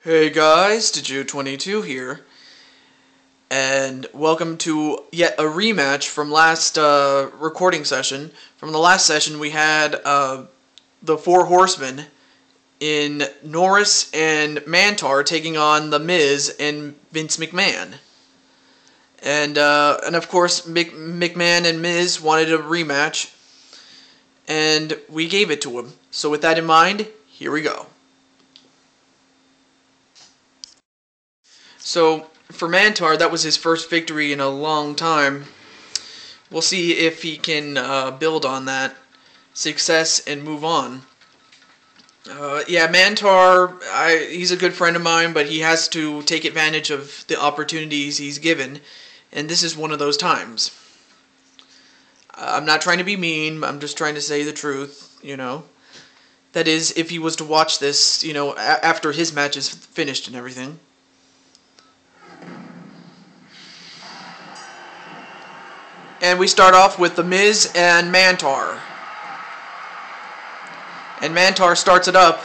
Hey guys, Did22 here, and welcome to yet a rematch from last recording session. From the last session, we had the Four Horsemen in Norris and Mantaur taking on the Miz and Vince McMahon. And of course, McMahon and Miz wanted a rematch, and we gave it to him. So with that in mind, here we go. So, for Mantaur, that was his first victory in a long time. We'll see if he can build on that success and move on. Yeah, Mantaur, he's a good friend of mine, but he has to take advantage of the opportunities he's given, and this is one of those times. I'm not trying to be mean, I'm just trying to say the truth, you know. That is, if he was to watch this, you know, after his match is finished and everything. And we start off with The Miz and Mantaur. And Mantaur starts it up.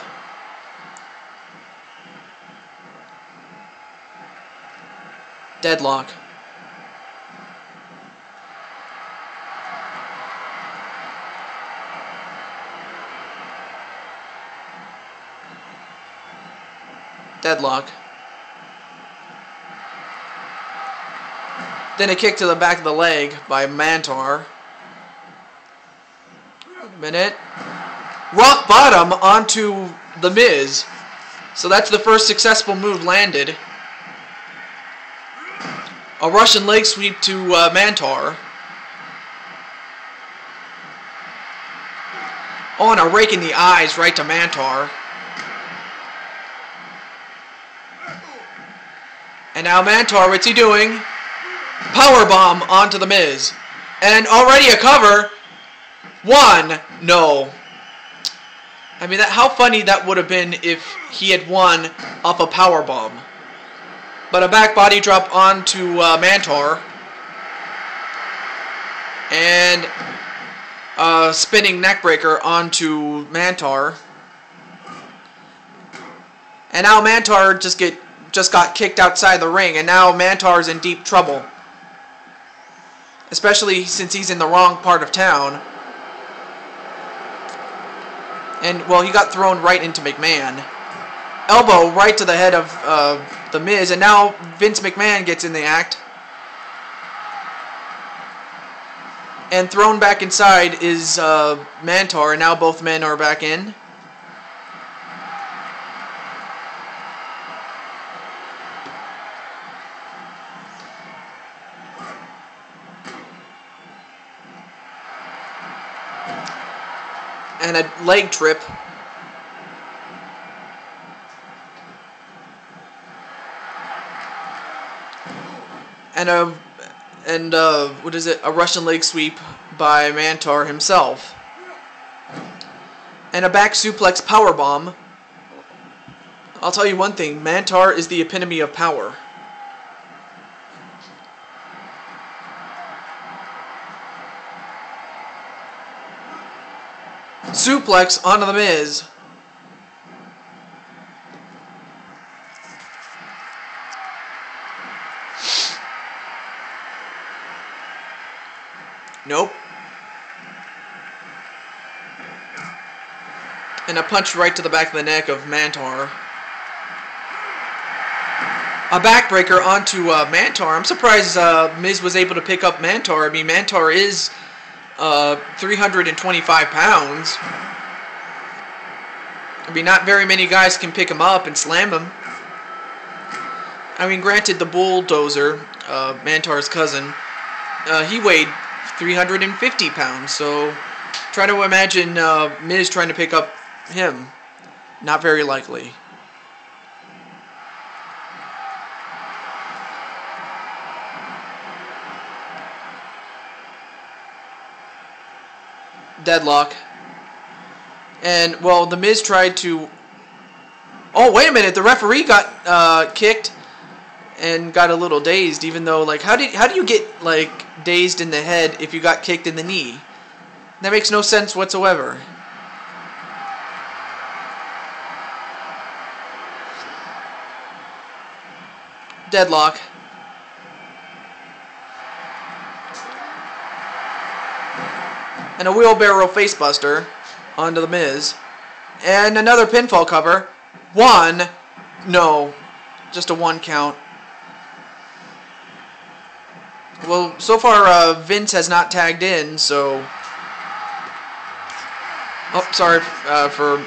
Deadlock. Deadlock. Then a kick to the back of the leg by Mantaur. Wait a minute. Rock bottom onto The Miz. So that's the first successful move landed. A Russian leg sweep to Mantaur. Oh, and a rake in the eyes right to Mantaur. And now Mantaur, what's he doing? Powerbomb onto The Miz. And already a cover. One. No. I mean, how funny that would have been if he had won off a powerbomb. But a back body drop onto Mantaur. And a spinning neckbreaker onto Mantaur. And now Mantaur just got kicked outside the ring. And now Mantaur's in deep trouble. Especially since he's in the wrong part of town. And, well, he got thrown right into McMahon. Elbow right to the head of The Miz. And now Vince McMahon gets in the act. And thrown back inside is Mantaur. And now both men are back in. And a leg trip. And what is it? A Russian leg sweep by Mantaur himself. And a back suplex powerbomb. I'll tell you one thing, Mantaur is the epitome of power. Suplex onto The Miz. Nope. And a punch right to the back of the neck of Mantaur. A backbreaker onto Mantaur. I'm surprised Miz was able to pick up Mantaur. I mean, Mantaur is 325 pounds. I mean, not very many guys can pick him up and slam him. I mean, granted, the Bulldozer, Mantaur's cousin, he weighed 350 pounds, so try to imagine Miz trying to pick up him. Not very likely. Deadlock. And, well, The Miz tried to... Oh, wait a minute, the referee got kicked and got a little dazed, even though, like, how do you get, like, dazed in the head if you got kicked in the knee? That makes no sense whatsoever. Deadlock. And a wheelbarrow facebuster onto the Miz. And another pinfall cover. 1. No. Just a 1 count. Well, so far Vince has not tagged in, so... Oh, sorry for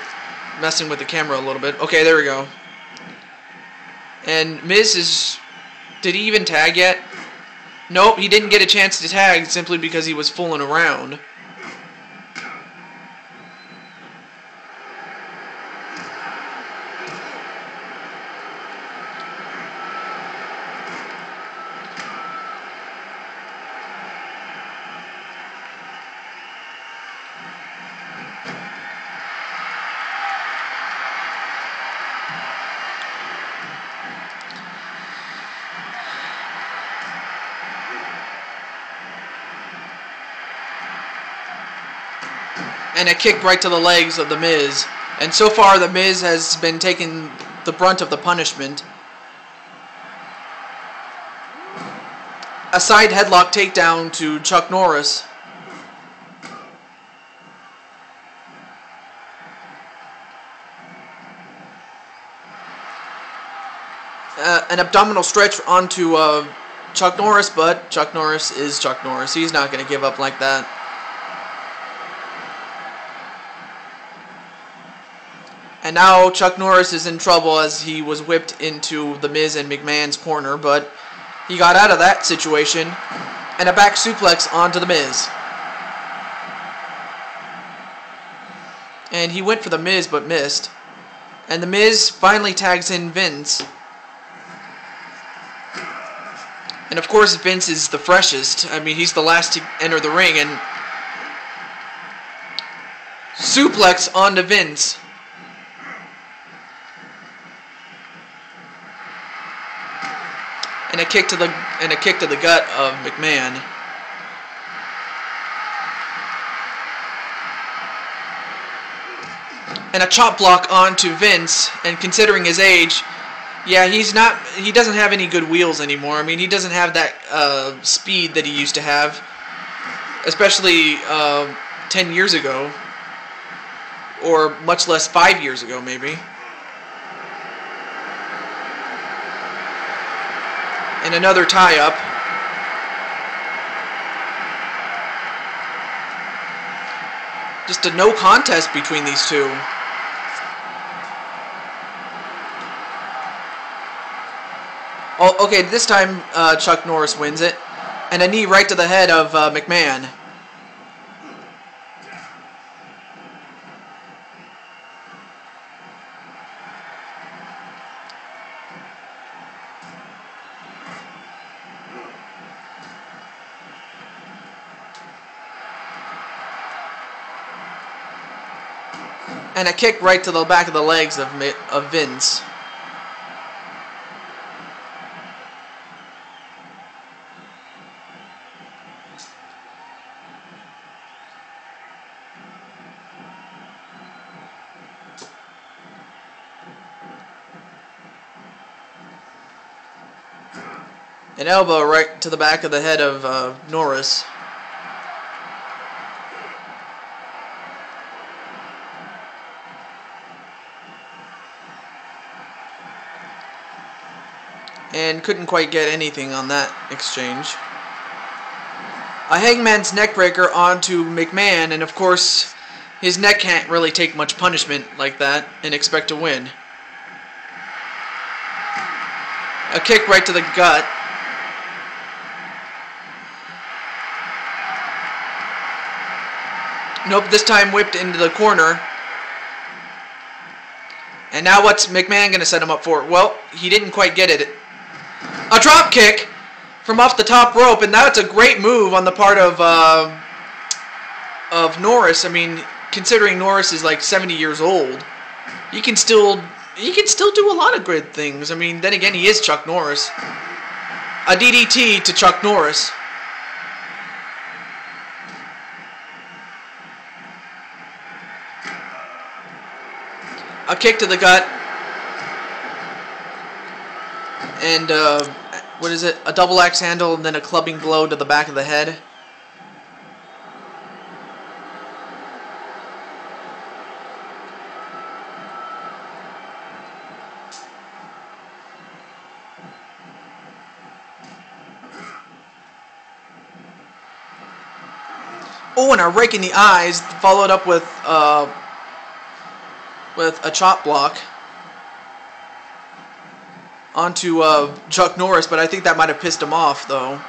messing with the camera a little bit. Okay, there we go. And Miz is... Did he even tag yet? Nope, he didn't get a chance to tag simply because he was fooling around. And a kick right to the legs of the Miz. And so far, the Miz has been taking the brunt of the punishment. A side headlock takedown to Chuck Norris. An abdominal stretch onto Chuck Norris, but Chuck Norris is Chuck Norris. He's not going to give up like that. And now Chuck Norris is in trouble as he was whipped into the Miz and McMahon's corner, but he got out of that situation. And a back suplex onto the Miz. And he went for the Miz but missed. And the Miz finally tags in Vince. And of course Vince is the freshest. I mean, he's the last to enter the ring. And suplex onto Vince. And a kick to the gut of McMahon. And a chop block onto Vince, and considering his age, yeah, he doesn't have any good wheels anymore. I mean, he doesn't have that speed that he used to have, especially 10 years ago, or much less 5 years ago, maybe. And another tie-up. Just a no contest between these two. Oh, okay, this time Chuck Norris wins it. And a knee right to the head of McMahon. And a kick right to the back of the legs of Vince. An elbow right to the back of the head of Norris. And couldn't quite get anything on that exchange. A hangman's neckbreaker onto McMahon, and of course, his neck can't really take much punishment like that and expect to win. A kick right to the gut. Nope, this time whipped into the corner. And now what's McMahon going to set him up for? Well, he didn't quite get it. A drop kick from off the top rope, and that's a great move on the part of Norris. I mean, considering Norris is like 70 years old, he can still do a lot of good things. I mean, then again, he is Chuck Norris. A DDT to Chuck Norris. A kick to the gut. And, what is it? A double axe handle and then a clubbing blow to the back of the head. Oh, and a rake in the eyes, followed up with a chop block onto Chuck Norris, but I think that might have pissed him off, though.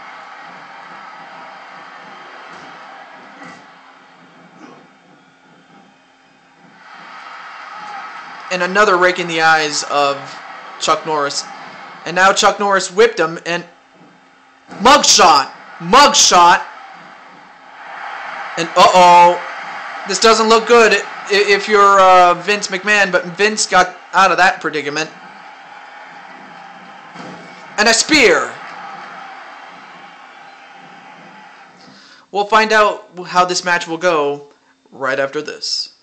And another rake in the eyes of Chuck Norris. And now Chuck Norris whipped him, and mugshot! Mugshot! And uh-oh, this doesn't look good if you're Vince McMahon, but Vince got out of that predicament. And a spear! We'll find out how this match will go right after this.